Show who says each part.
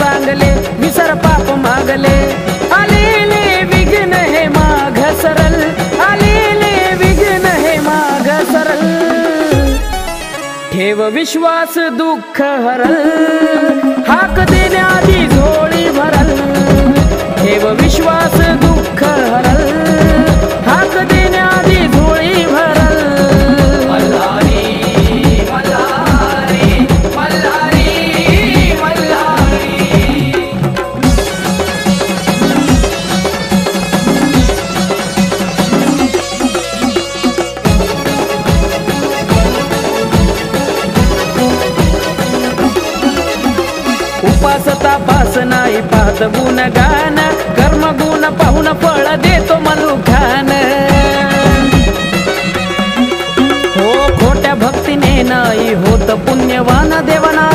Speaker 1: चांगले विसर पाप मागले आलेले विघ्न हे माघ सरल आलेले विघ्न हे माघ सरल ठेव विश्वास दुःख हरल हाक देण्याआधी झोळी भरल ठेव विश्वास दुःख हरल हाक देण्याआधी झोळी भरल मल्हारी मल्हारी मल्हारी मल्हारी उपास तापास नाही पाहत गुण गान कर्म गुण पाहून फळ देतो मनुखान हो खोट्या भक्तीने नाही होत पुण्यवान देवाना